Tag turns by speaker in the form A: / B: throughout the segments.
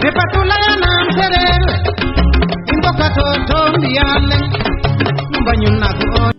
A: Sepatulaya nam terer Indokato tombiale Mbanyunago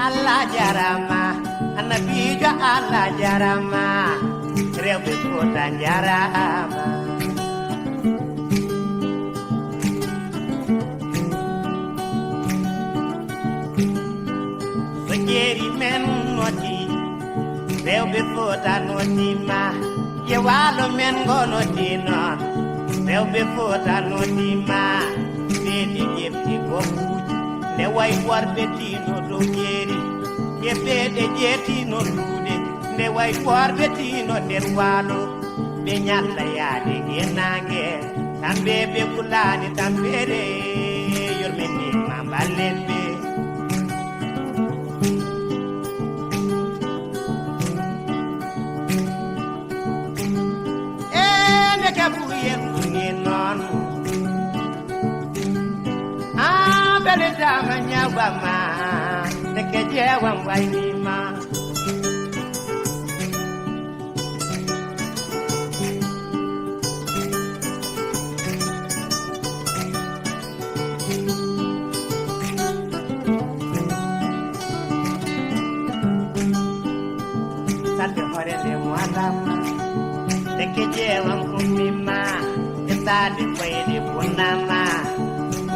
A: Allah jarama Anabijo Allah jarama Rewbe Fuuta jarama Sojeri men noti Rewbe Fuuta notima Yewalo men gonoti non Rewbe Fuuta notima Dedi jefti gofuji ne way warbe tino do jeri e bede jetino lude ne way warbe tino der walo be nyalla yaade genange tambe be kulani tambere yormeni mambalebe ne kabuyen ni non bele dama nyawa ma teke jewa waini ma sate hore de muadama teke jewa kumima estadi kwaini punama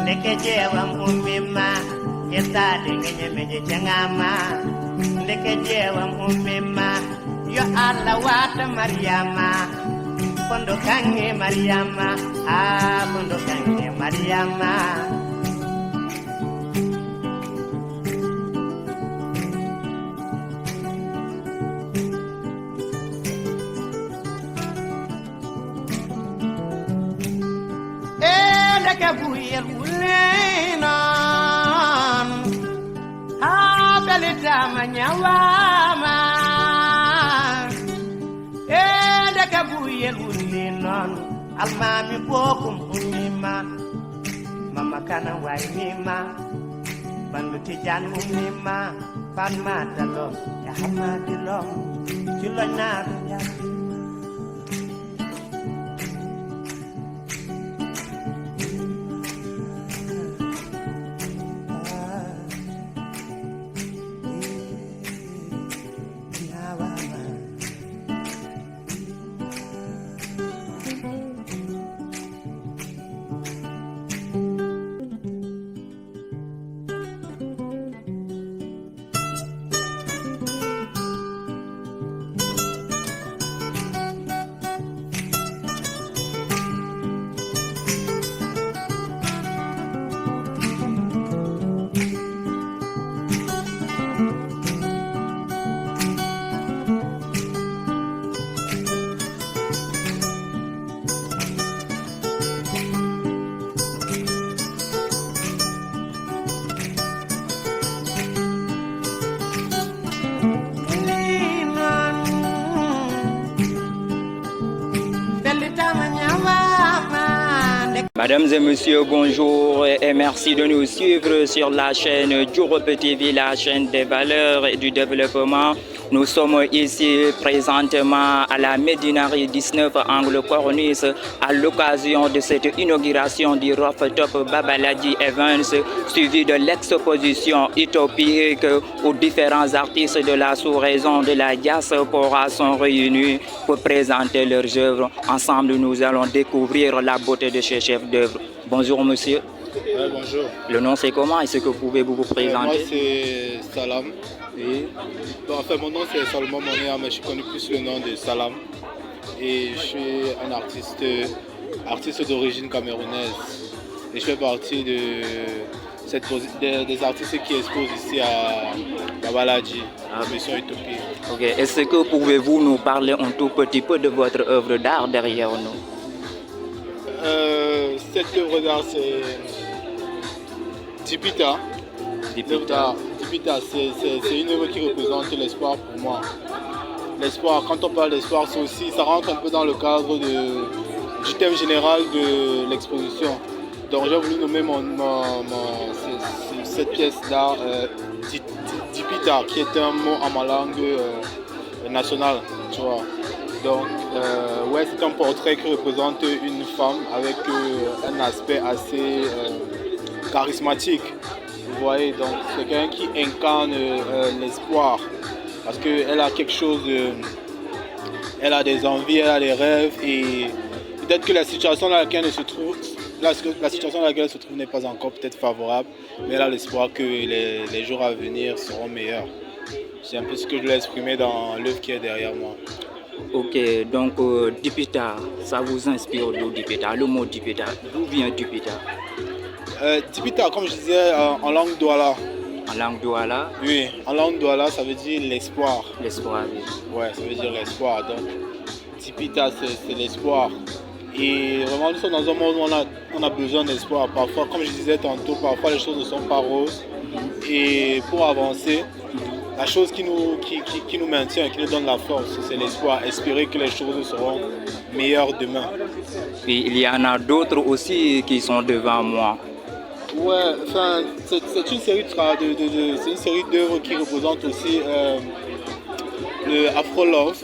A: Ndeke jewa mumima Yesade ngenye meje changama Ndeke jewa mumima Yo Allah wata Mariama Kondo kange Mariama Kondo kange Mariama Ndeke buyel Lenon, Belitama Nyawama, Deka Buyel Lenon, Almami Bokum Umima, Mama Kana Wainima, Banutijan Umima, Panma Dalom, Yahama Dilom, Julana Yahama.
B: Mesdames et messieurs, bonjour et merci de nous suivre sur la chaîne d'Europe TV, la chaîne des valeurs et du développement. Nous sommes ici présentement à la Médinarie 19 Angle Corniche à l'occasion de cette inauguration du Rooftop Babaladji Events suivi de l'exposition utopique où différents artistes de la sous-région de la diaspora sont réunis pour présenter leurs œuvres. Ensemble, nous allons découvrir la beauté de ces chefs d'œuvre. Bonjour monsieur.
C: Bonjour.
B: Le nom c'est comment? Est-ce que pouvez-vous vous présenter?
C: Moi c'est Salam. Et enfin, mon nom c'est Salomon Monia, mais je connais plus le nom de Salam. Et je suis un artiste d'origine camerounaise. Et je fais partie des artistes qui exposent ici à Babaladji, à Mission Utopie.
B: Ok. Est-ce que pouvez-vous nous parler un tout petit peu de votre œuvre d'art derrière nous?
C: Cette œuvre d'art c'est Dipita. Dipita, c'est une œuvre qui représente l'espoir pour moi. L'espoir, quand on parle d'espoir, c'est aussi, ça rentre un peu dans le cadre du thème général de l'exposition. Donc j'ai voulu nommer cette pièce d'art Dipita, qui est un mot en ma langue nationale, tu vois. Donc ouais, c'est un portrait qui représente une femme avec un aspect assez charismatique. Vous voyez, donc c'est quelqu'un qui incarne l'espoir parce qu'elle a quelque chose, elle a des envies, elle a des rêves et peut-être que la situation dans laquelle elle se trouve, n'est pas encore peut-être favorable, mais elle a l'espoir que les jours à venir seront meilleurs. C'est un peu ce que je voulais exprimer dans l'œuvre qui est derrière moi.
B: Ok, donc Dipita, ça vous inspire d'où Dipita? Le mot Dipita, d'où vient Dipita?
C: Dipita, comme je disais, en langue douala.
B: En langue douala?
C: Oui, en langue douala, ça veut dire l'espoir.
B: L'espoir, oui.
C: Ouais, ça veut dire l'espoir. Donc, Dipita, c'est l'espoir. Et vraiment, nous sommes dans un monde où on a besoin d'espoir. Parfois, comme je disais tantôt, parfois les choses ne sont pas roses. Et pour avancer, la chose qui nous maintient, qui nous donne la force, c'est l'espoir. Espérer que les choses seront meilleures demain.
B: Et il y en a d'autres aussi qui sont devant moi.
C: Ouais, enfin, c'est une série d'œuvres qui représente aussi le Afro Love.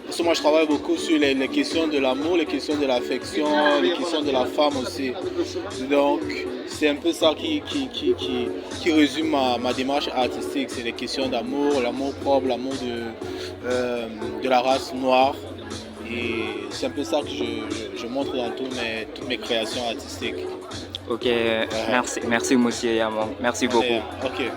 C: Parce que moi je travaille beaucoup sur les questions de l'amour, les questions de l'affection, les questions de la femme aussi. Donc c'est un peu ça qui résume ma démarche artistique. C'est les questions d'amour, l'amour propre, l'amour de la race noire. Et c'est un peu ça que je montre dans toutes mes créations artistiques.
B: Ok, merci monsieur Yamon, merci beaucoup.
C: Ok.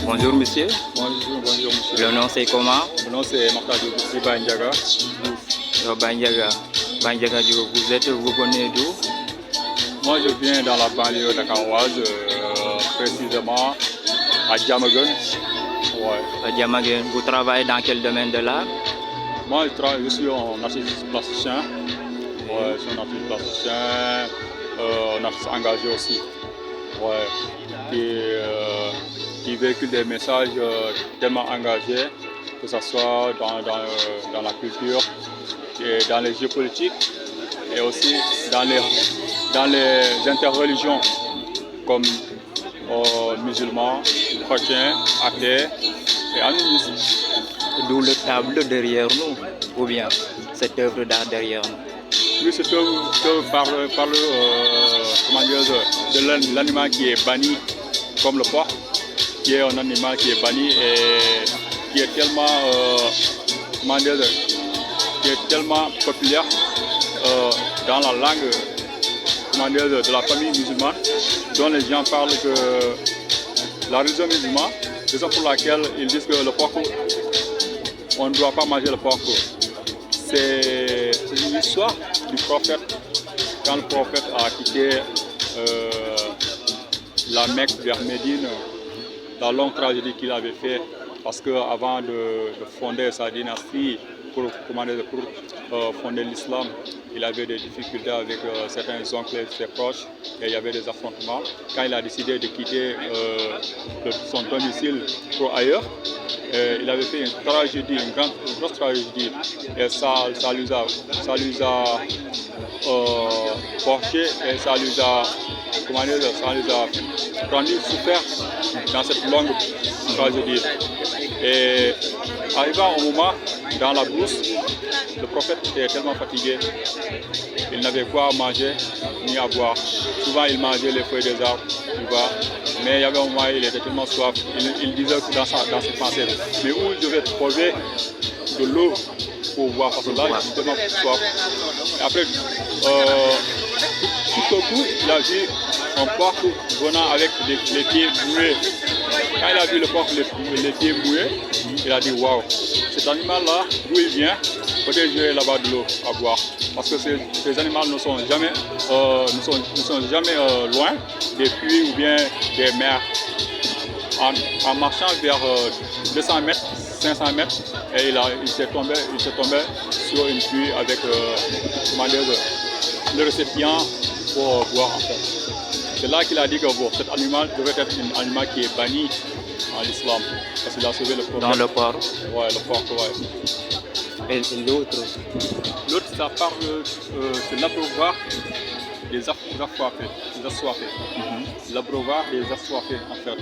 B: Bonjour monsieur.
D: Bonjour monsieur.
B: Le nom c'est comment?
D: Mon nom c'est Marta Diouf, Bandiaga.
B: Bandiaga Diouf, vous venez d'où?
D: Moi je viens dans la banlieue dakaroise, précisément à Diamaguène. Ouais.
B: À Diamaguène, vous travaillez dans quel domaine de l'art?
D: Moi je suis un artiste plasticien. Ouais, je suis un artiste plasticien, un artiste engagé aussi. Ouais. Qui véhicule des messages tellement engagés, que ce soit dans la culture, et dans les jeux politiques et aussi dans les interreligions comme musulmans, chrétiens, athées et animistes.
B: D'où le tableau derrière nous, ou bien cette œuvre d'art derrière nous?
D: Oui, cette œuvre parle de l'animal qui est banni comme le porc, qui est un animal qui est banni et qui est tellement populaire dans la langue de la famille musulmane, dont les gens parlent que la religion musulmane, raison pour laquelle ils disent que le porc, on ne doit pas manger le porc. C'est une histoire du prophète, quand le prophète a quitté la Mecque vers Médine, la longue tragédie qu'il avait fait, parce qu'avant de fonder sa dynastie, pour fondé l'islam, il avait des difficultés avec certains oncles et ses proches, et il y avait des affrontements. Quand il a décidé de quitter son domicile pour ailleurs, il avait fait une tragédie, une grosse tragédie, et ça lui a forgé et ça lui a rendu souffert dans cette longue tragédie. Et arrivant au moment, dans la brousse, le prophète était tellement fatigué, il n'avait quoi à manger ni à boire. Souvent il mangeait les feuilles des arbres, tu vois. Mais il y avait un moment, il était tellement soif, il disait dans ses pensées, mais où je vais trouver de l'eau pour boire, parce que là, il était tellement soif. Et après, tout au coup, il a vu un porc venant avec les pieds mouillés. Quand il a vu le porc les pieds mouillés, il a dit waouh, cet animal-là, d'où il vient, peut-être je vais là-bas de l'eau à boire. Parce que ces animaux ne sont jamais, loin des puits ou bien des mers. En marchant vers 200 mètres, 500 mètres, et il s'est tombé sur une puits avec le récipient pour boire en fait. C'est là qu'il a dit que bon, cet animal devait être un animal qui est banni en islam, parce qu'il a sauvé le prophète.
B: Dans le port.
D: Ouais, le port, ouais.
B: Et l'autre?
D: L'autre, ça parle, c'est l'abreuvoir des assoiffés. L'abreuvoir des assoiffés, en fait.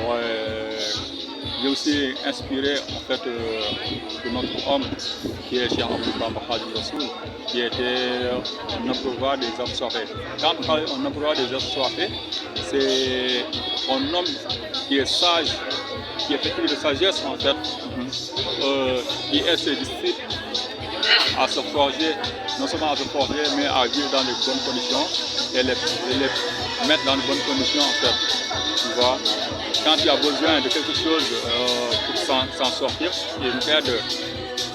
D: Ouais. J'ai aussi inspiré en fait de notre homme qui est Cheikh Ahmadou Bamba Khadimou Rassoul, qui était un abreuvoir des assoiffés. Quand on parle d'un abreuvoir des assoiffés, c'est un homme qui est sage, qui est pétri de sagesse en fait, qui aide ses disciples à se forger, non seulement à se forger, mais à vivre dans de bonnes conditions et les mettre dans de bonnes conditions en fait. Tu vois, quand tu as besoin de quelque chose pour s'en sortir, il aide.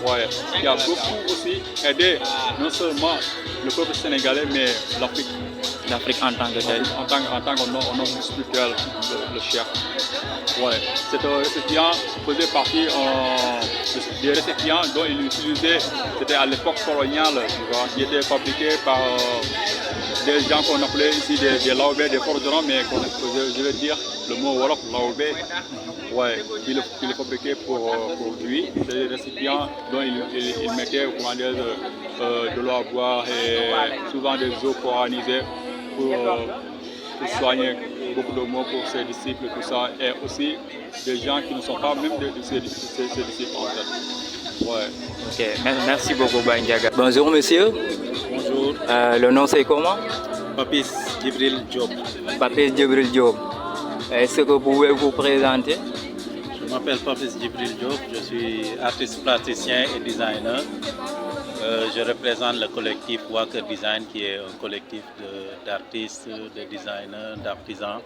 D: Ouais. Il a beaucoup aussi aidé non seulement le peuple sénégalais, mais l'Afrique.
B: L'Afrique en tant que tel.
D: En tant qu'homme spirituel, le chef. Ouais. Cet récipient faisait partie des récipients dont il utilisait, c'était à l'époque coloniale, tu vois, qui étaient fabriqués par des gens qu'on appelait ici des laobés, des forgerons, mais je vais dire le mot wolof, laobé. Ouais, il est fabriqué pour lui. C'est des récipients dont il mettait de l'eau à boire et souvent des eaux coranisées pour soigner beaucoup de maux pour ses disciples, tout ça. Et aussi des gens qui ne sont pas même de ses disciples en fait. Ouais.
B: Ok, merci beaucoup Bandiaga. Bonjour monsieur.
E: Bonjour.
B: Le nom c'est comment?
E: Papis Djibril Diop.
B: Papis Djibril Diop. Est-ce que vous pouvez vous présenter?
E: Je m'appelle Papis Djibril Diop, je suis artiste plasticien et designer. Je représente le collectif Waker Design qui est un collectif d'artistes, de designers, d'artisans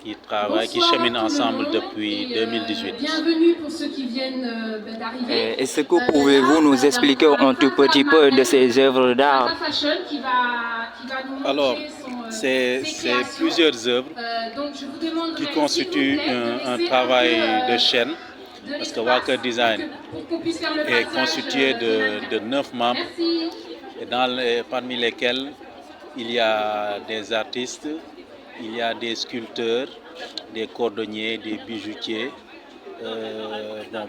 E: qui travaillent, qui cheminent ensemble depuis 2018.
F: Bienvenue pour ceux qui viennent d'arriver.
B: Est-ce que pouvez-vous nous expliquer un tout petit peu de ces œuvres d'art?
E: Alors, c'est plusieurs œuvres qui constituent un travail de chaîne, parce que Waker Design est constitué de 9 membres, et parmi lesquels il y a des artistes, il y a des sculpteurs, des cordonniers, des bijoutiers,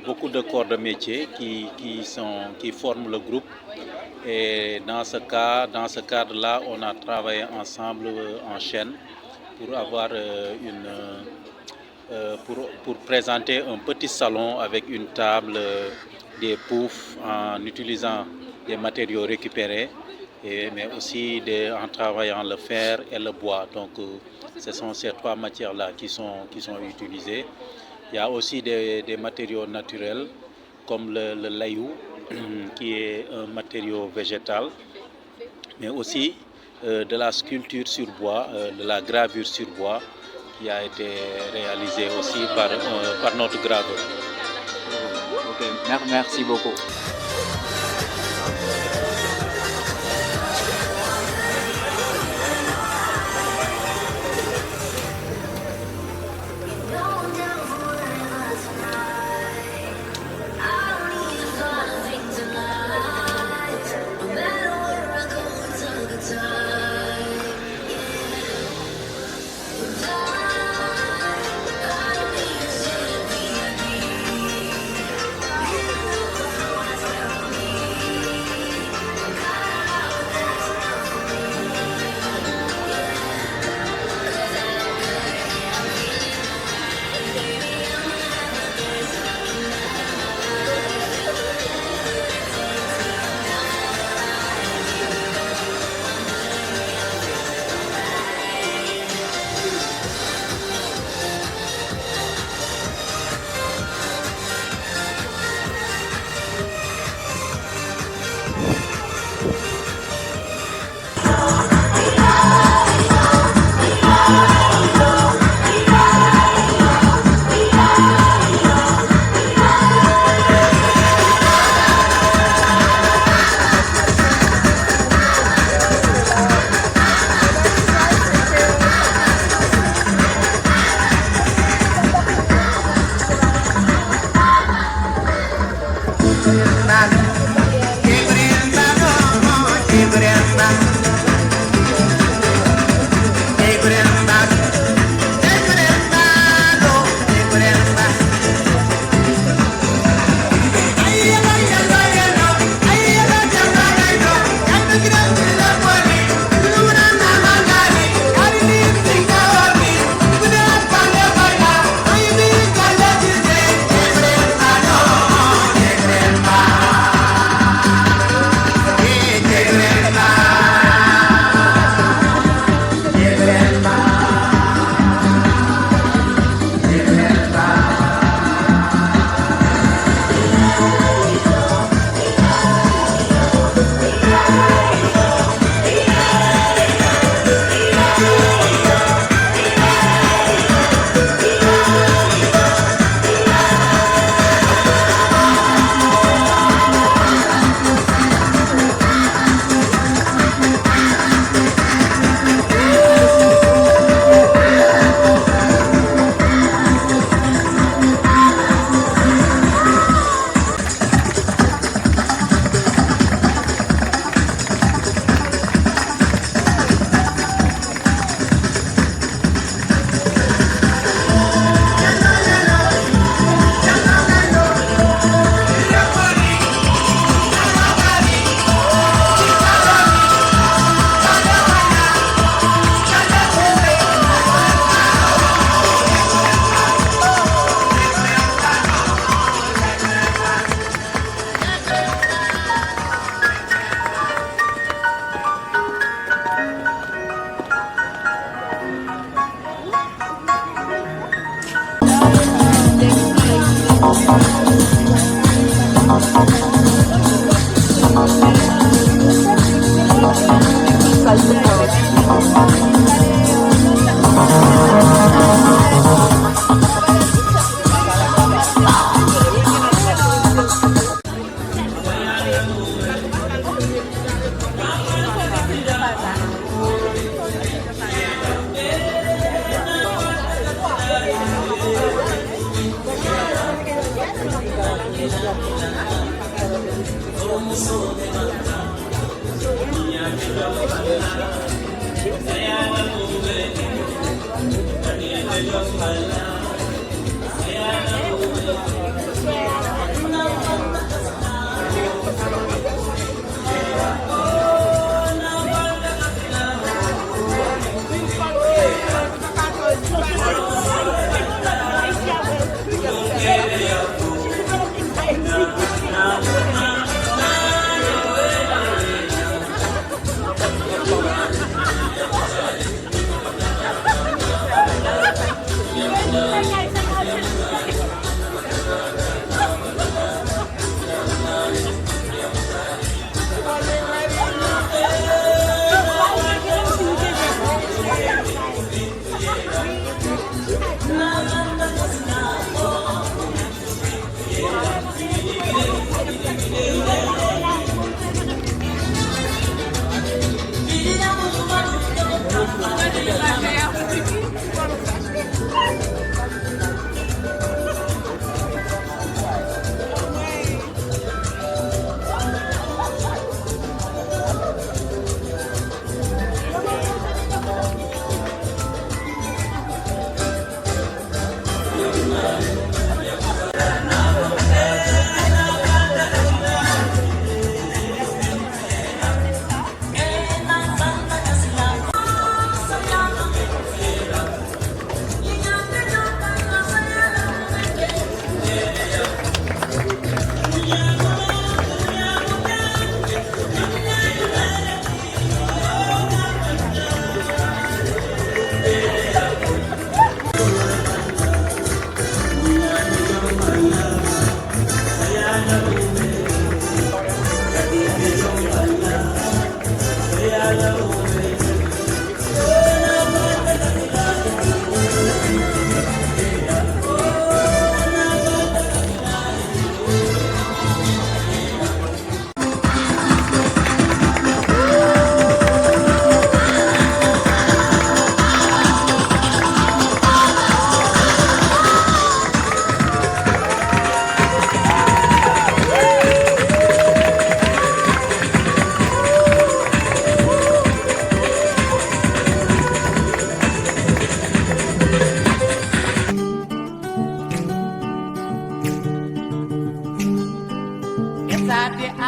E: beaucoup de corps de métier qui forment le groupe. Et dans ce cadre-là, on a travaillé ensemble en chaîne pour avoir pour présenter un petit salon avec une table, des poufs en utilisant des matériaux récupérés, mais aussi en travaillant le fer et le bois. Donc ce sont ces trois matières-là qui sont utilisées. Il y a aussi des matériaux naturels comme le layou, qui est un matériau végétal, mais aussi de la sculpture sur bois, de la gravure sur bois, qui a été réalisée aussi par notre graveur.
B: Ok, merci beaucoup.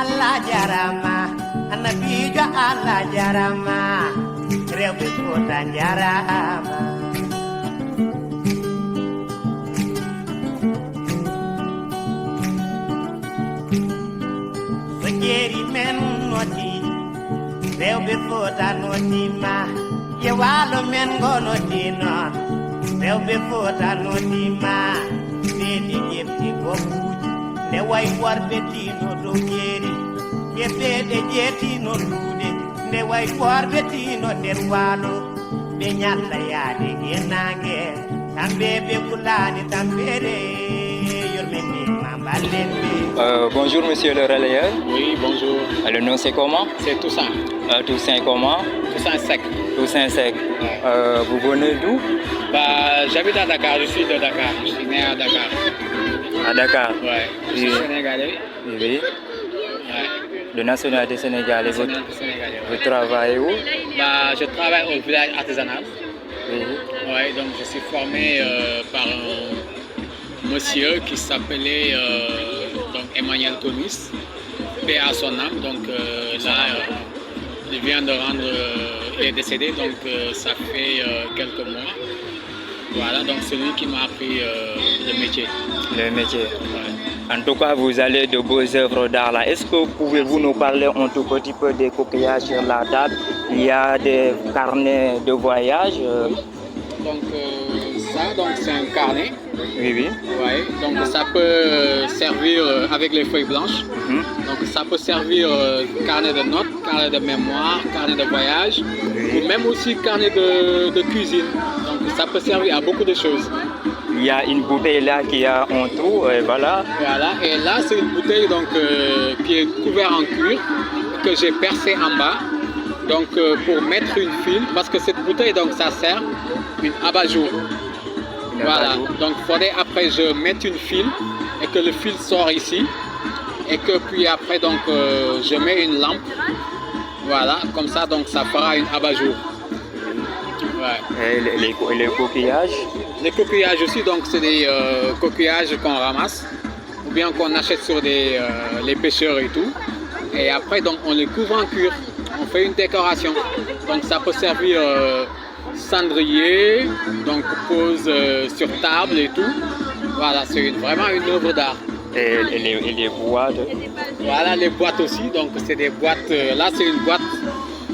A: Allah jarama annabijo Allah jarama rewɓe Fouta jarama so jeeri men noti rewɓe Fouta notima ye waalo men ngo noti noon rewɓe Fouta notima seedi ƴefti goppuji nde way worɓe tino dow jeeri ƴefteɗe jeetino luuɗe nde way worɓe tino nder waalo ɓe ñalla yaade gennangue kamɓe ɓe kulani tampere yormenima ballen ɓe.
B: Bonjour monsieur le relayeur.
G: Oui, bonjour.
B: Le nom c'est comment?
G: C'est Toussaint.
B: Toussaint comment?
G: Toussaint Sec.
B: Toussaint Sec. Vous venez d'où?
G: J'habite à Dakar, je suis de Dakar, je suis né à Dakar.
B: À Dakar?
G: Ouais, je suis sénégalais.
B: Oui.
G: Ouais.
B: De nationalité sénégalaise.
G: Sénégalais.
B: Vous travaillez où?
G: Je travaille au village artisanal.
B: Oui.
G: Ouais, donc je suis formé par un monsieur qui s'appelait donc Emmanuel Conis, paix à son âme. Donc là, il vient de rendre, il est décédé, donc ça fait quelques mois. Voilà, donc c'est lui qui m'a appris le métier.
B: Le métier.
G: Ouais.
B: En tout cas, vous avez de beaux œuvres d'art là. Est-ce que pouvez-vous nous parler un tout petit peu des coquillages sur la table? Il y a des carnets de voyage.
G: Donc ça, donc c'est un carnet.
B: Oui, oui.
G: Ouais, donc ça peut servir avec les feuilles blanches. Donc ça peut servir carnet de notes, carnet de mémoire, carnet de voyage, ou même aussi carnet de cuisine. Donc ça peut servir à beaucoup de choses.
B: Il y a une bouteille là qui a un trou, et voilà.
G: Voilà, et là c'est une bouteille donc, qui est couverte en cuir, que j'ai percé en bas. Donc pour mettre une file, parce que cette bouteille donc ça sert une abat-jour. Voilà, donc il faudrait après je mette une file et que le fil sort ici et que puis après donc je mets une lampe, voilà, comme ça donc ça fera une abat-jour.
B: Et les coquillages?
G: Les coquillages aussi, donc c'est des coquillages qu'on ramasse ou bien qu'on achète sur les pêcheurs et tout. Et après donc on les couvre en cuir, on fait une décoration. Donc ça peut servir cendrier, donc pose sur table et tout. Voilà, c'est vraiment une œuvre d'art.
B: Et les boîtes?
G: Voilà, les boîtes aussi, donc c'est des boîtes, là c'est une boîte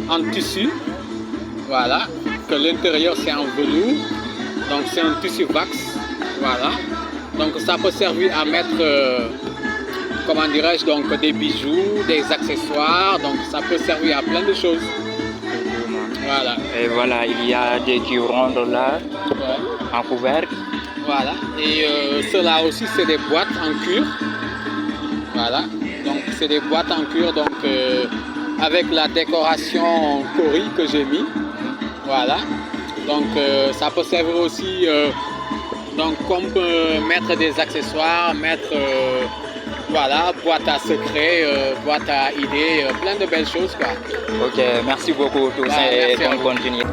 G: en tissu, voilà, que l'intérieur c'est en velours, donc c'est un tissu wax, voilà. Donc ça peut servir à mettre, comment dirais-je, donc des bijoux, des accessoires, donc ça peut servir à plein de choses. Voilà.
B: Et voilà, il y a des guirlandes là, en couvercle.
G: Voilà, et ceux-là aussi c'est des boîtes en cuir. Voilà, donc c'est des boîtes en cuir donc avec la décoration cori que j'ai mis. Voilà, donc ça peut servir aussi donc comme mettre des accessoires, mettre voilà, boîte à secrets, boîte à idées, plein de belles choses quoi.
B: Ok, merci beaucoup tous et bonne continuité.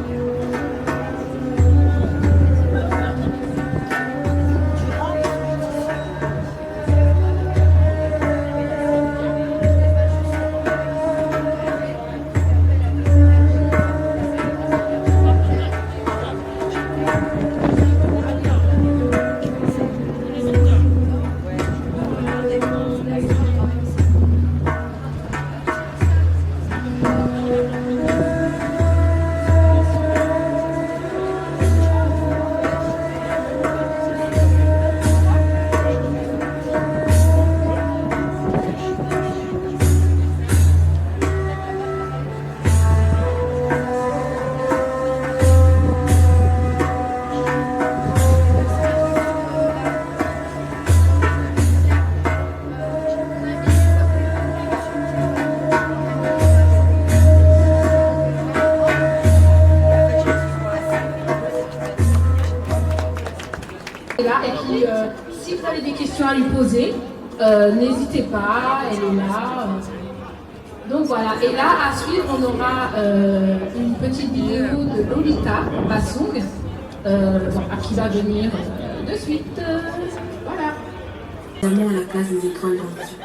F: Si vous avez des questions à lui poser, n'hésitez pas, elle est là. Donc voilà, et là à suivre on aura une petite vidéo de Lolita Bassong qui va venir de suite. Voilà.
H: Vraiment à la place des étoiles dans les yeux.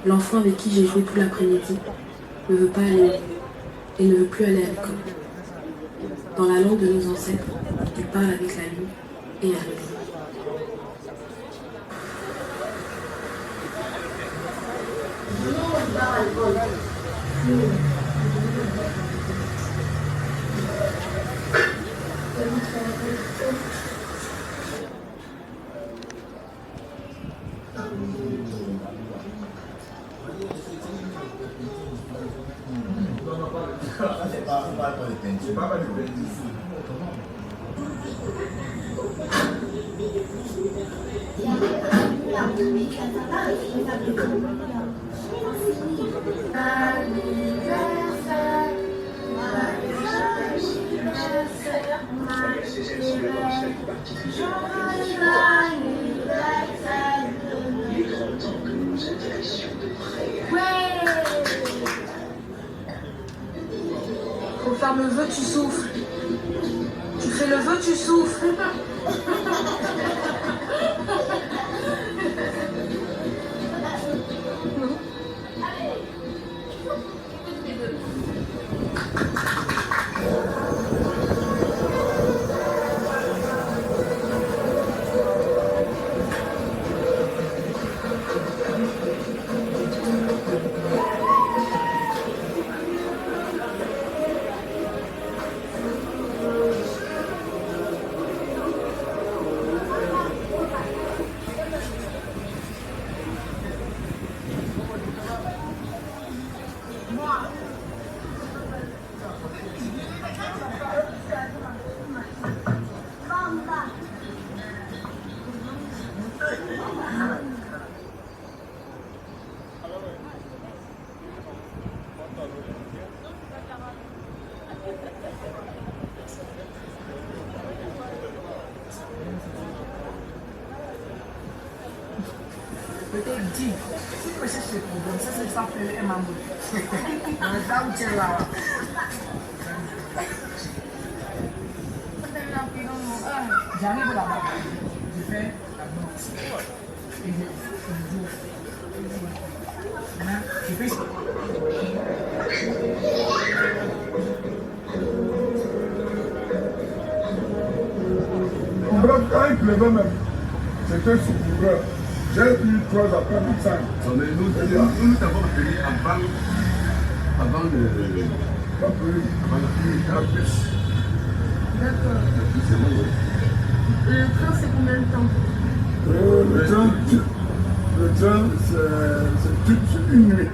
H: L'enfant avec qui j'ai joué tout l'après-midi ne veut pas aller et ne veut plus aller à l'école. Dans la langue de nos ancêtres, il parle avec la lune et avec nous. Pour faire le vœu, tu souffles. Tu fais le vœu, tu souffles.
I: dit, si tu recherches les problèmes, ça c'est ça fait un maman. Là où tu es là. J'arrive là-bas, je fais la danse. Et je joue. Je fais ça.
J: Bref, quand il pleuvait même, c'était sous couvert. J'ai eu 3 après-midi.
K: Nous t'avons appelé avant le bus.
H: D'accord. Le train, c'est combien de temps?
J: Le train, c'est une nuit.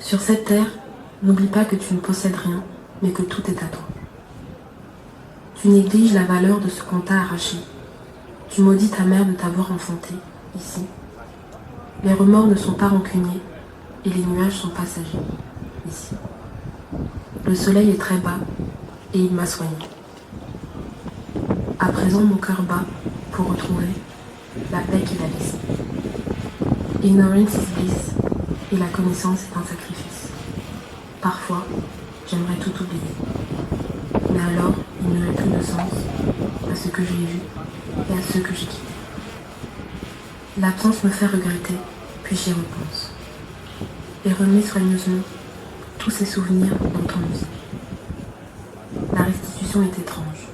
H: Sur cette terre, n'oublie pas que tu ne possèdes rien, mais que tout est à toi. Tu négliges la valeur de ce qu'on t'a arraché. Tu maudis ta mère de t'avoir enfanté, ici. Les remords ne sont pas rancuniers et les nuages sont passagers, ici. Le soleil est très bas et il m'a soigné. À présent, mon cœur bat pour retrouver la paix qu'il a laissée. Ignorance is bliss et la connaissance est un sacrifice. Parfois, j'aimerais tout oublier. Mais alors, il n'y aurait plus de sens à ce que j'ai vu et à ceux que j'ai quittés. L'absence me fait regretter, puis j'y repense. Et remets soigneusement tous ces souvenirs dans ton musée. La restitution est étrange,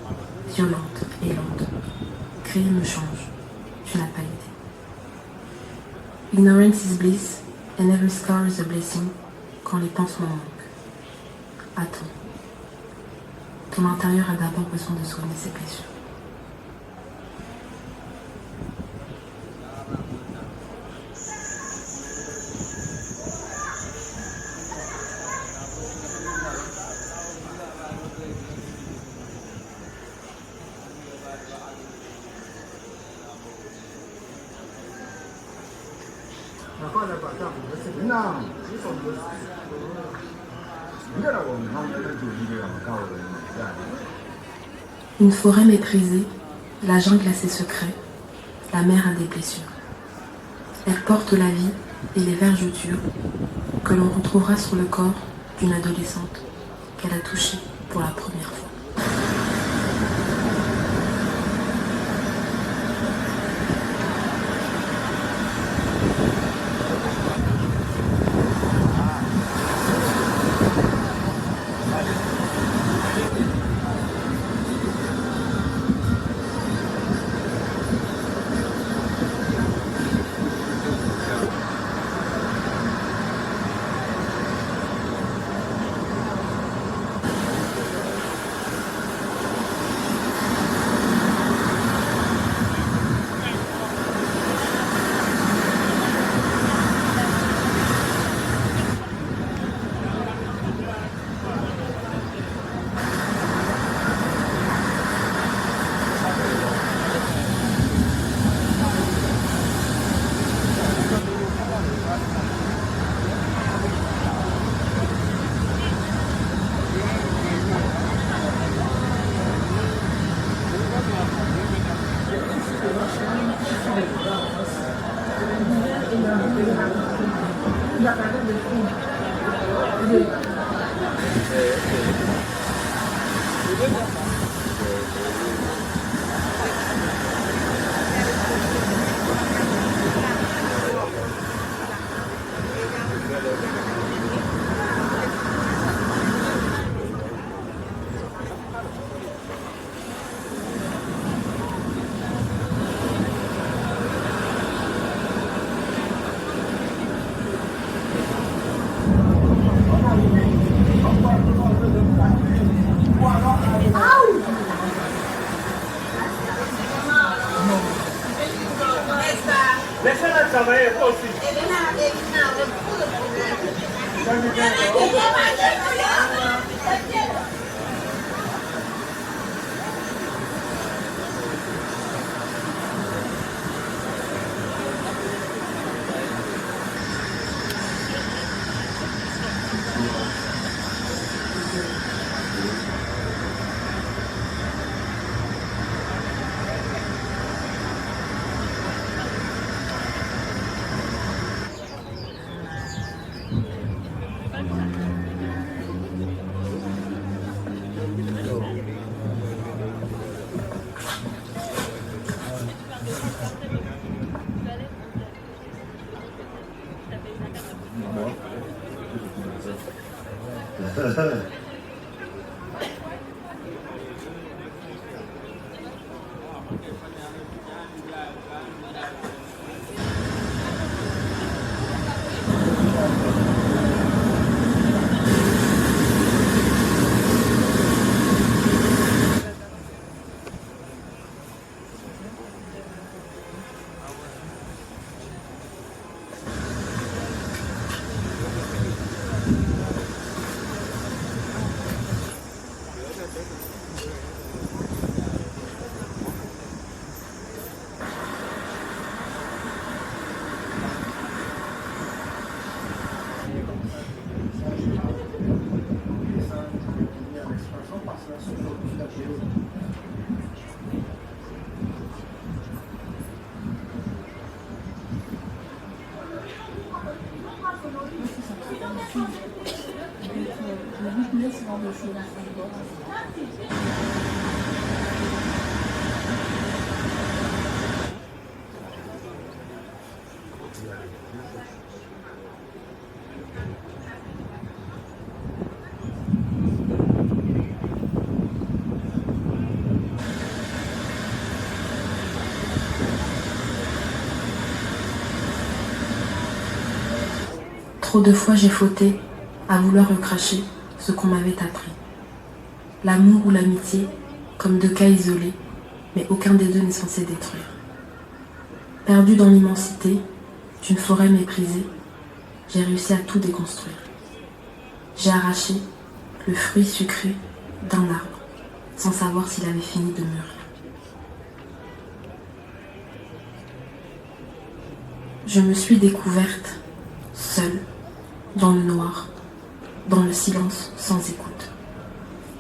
H: violente et lente. Créer me change, tu n'as pas été. Ignorance is bliss, and every scar is a blessing, quand les pansements manquent. Attends. Ton intérieur a d'abord besoin de soigner ses blessures. Une forêt méprisée, la jungle a ses secrets, la mer a des blessures. Elle porte la vie et les vergetures que l'on retrouvera sur le corps d'une adolescente qu'elle a touchée pour la première fois.
J: Laissez-la travailler aussi.
H: Trop de fois j'ai fauté à vouloir recracher ce qu'on m'avait appris. L'amour ou l'amitié comme deux cas isolés, mais aucun des deux n'est censé détruire. Perdu dans l'immensité d'une forêt méprisée, j'ai réussi à tout déconstruire. J'ai arraché le fruit sucré d'un arbre, sans savoir s'il avait fini de mûrir. Je me suis découverte seule, dans le noir, dans le silence sans écoute.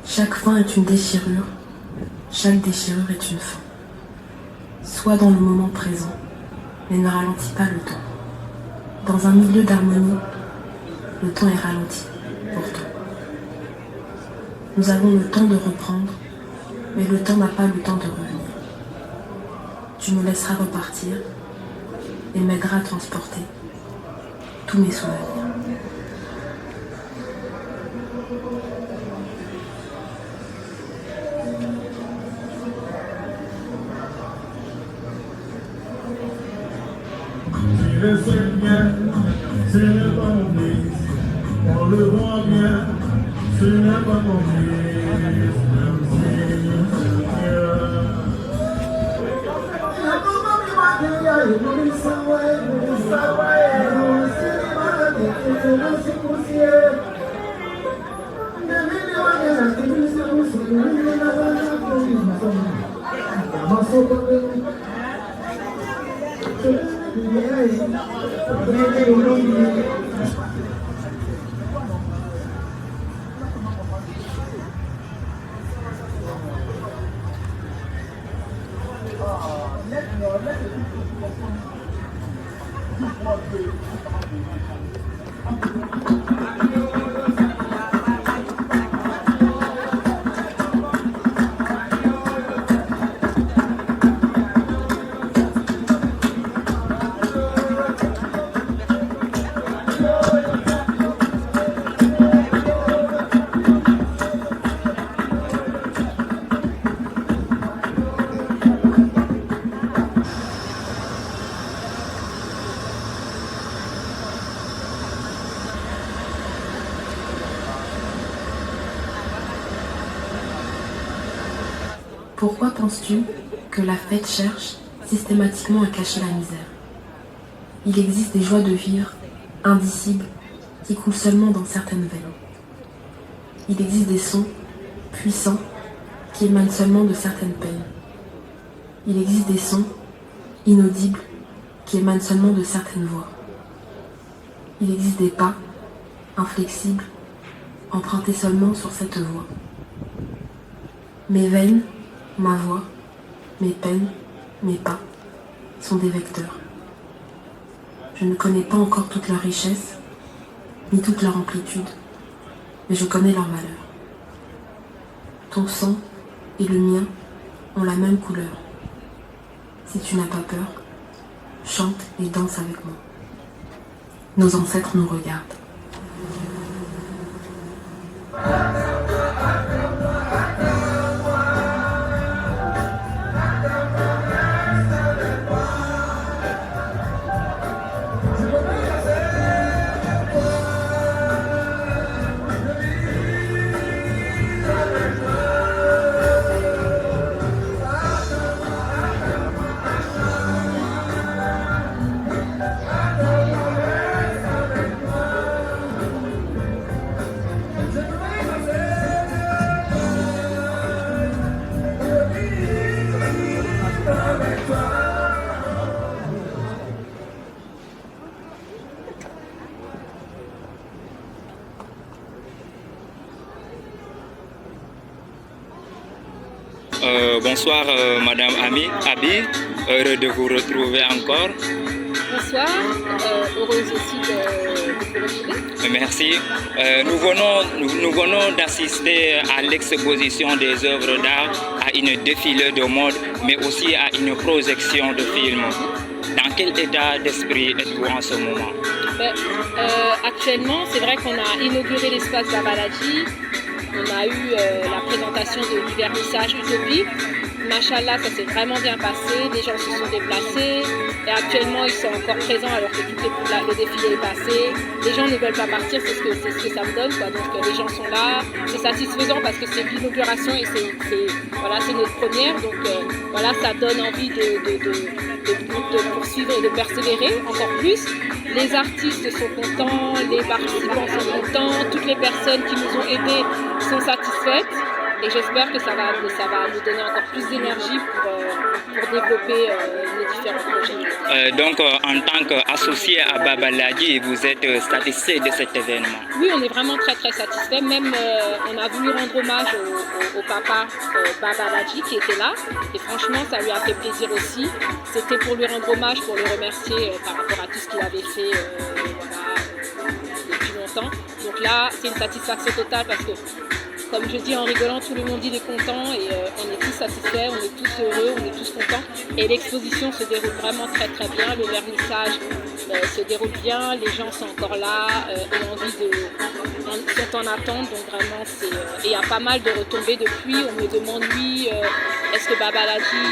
H: Chaque fin est une déchirure, chaque déchirure est une fin. Sois dans le moment présent, mais ne ralentis pas le temps. Dans un milieu d'harmonie, le temps est ralenti, pourtant. Nous avons le temps de reprendre, mais le temps n'a pas le temps de revenir. Tu me laisseras repartir et m'aideras à transporter tous mes souvenirs.
J: Tu le sais bien, ce n'est pas mon fils. On le voit bien, ce n'est pas mon fils. Même si
H: Pourquoi penses-tu que la fête cherche systématiquement à cacher la misère? Il existe des joies de vivre indicibles qui coulent seulement dans certaines veines. Il existe des sons puissants qui émanent seulement de certaines peines. Il existe des sons inaudibles qui émanent seulement de certaines voix. Il existe des pas inflexibles empruntés seulement sur cette voie. Mes veines, ma voix, mes peines, mes pas sont des vecteurs. Je ne connais pas encore toute leur richesse, ni toute leur amplitude, mais je connais leur valeur. Ton sang et le mien ont la même couleur. Si tu n'as pas peur, chante et danse avec moi. Nos ancêtres nous regardent.
B: Bonsoir Madame Abi, heureux de vous retrouver encore.
L: Bonsoir, heureuse aussi de vous retrouver.
B: Merci. Nous venons d'assister à l'exposition des œuvres d'art, à une défilée de mode, mais aussi à une projection de films. Dans quel état d'esprit êtes-vous en ce moment?
L: Actuellement, c'est vrai qu'on a inauguré l'espace Babaladji. On a eu la présentation de l'hivernissage Utopie. Machallah, ça s'est vraiment bien passé, les gens se sont déplacés et actuellement ils sont encore présents alors que le défilé est passé. Les gens ne veulent pas partir, c'est ce que ça me donne, quoi. Donc les gens sont là, c'est satisfaisant parce que c'est l'inauguration et c'est notre première, donc voilà, ça donne envie de poursuivre et de persévérer encore plus. Les artistes sont contents, les participants sont contents, toutes les personnes qui nous ont aidés sont satisfaites. Et j'espère que ça va nous donner encore plus d'énergie pour développer les différents projets.
B: Donc, en tant qu'associé à Babaladji, vous êtes satisfait de cet événement?
L: Oui, on est vraiment très très satisfait. Même on a voulu rendre hommage au papa Babaladji qui était là. Et franchement, ça lui a fait plaisir aussi. C'était pour lui rendre hommage, pour le remercier par rapport à tout ce qu'il avait fait depuis longtemps. Donc là, c'est une satisfaction totale parce que, comme je dis en rigolant, tout le monde il est content et on est tous satisfaits, on est tous heureux, on est tous contents. Et l'exposition se déroule vraiment très très bien, le vernissage se déroule bien, les gens sont encore là, sont en attente, donc vraiment et il y a pas mal de retombées depuis. On me demande est-ce que Babaladji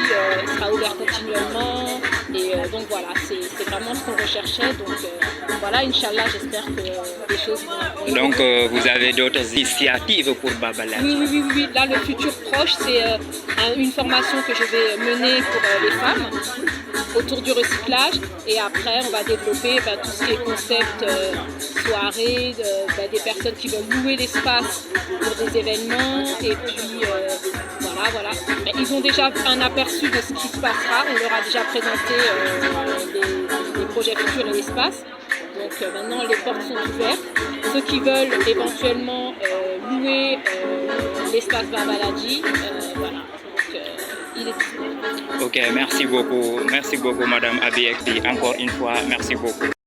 L: sera ouvert continuellement, et donc voilà, c'est vraiment ce qu'on recherchait. Donc voilà, Inch'Allah, j'espère que les choses vont...
B: Donc vous avez d'autres initiatives pour Babaladji?
L: Oui. Là, le futur proche, c'est une formation que je vais mener pour les femmes autour du recyclage. Et après, on va développer tout ce qui est concept soirée, des personnes qui veulent louer l'espace pour des événements. Et puis, voilà. Mais ils ont déjà un aperçu de ce qui se passera. On leur a déjà présenté les projets futurs et l'espace. Donc maintenant, les portes sont ouvertes. Ceux qui veulent éventuellement louer l'espace Babaladji, voilà. Donc, il est disponible.
B: Ok, merci beaucoup Madame Abi Ekdi. Encore une fois, merci beaucoup.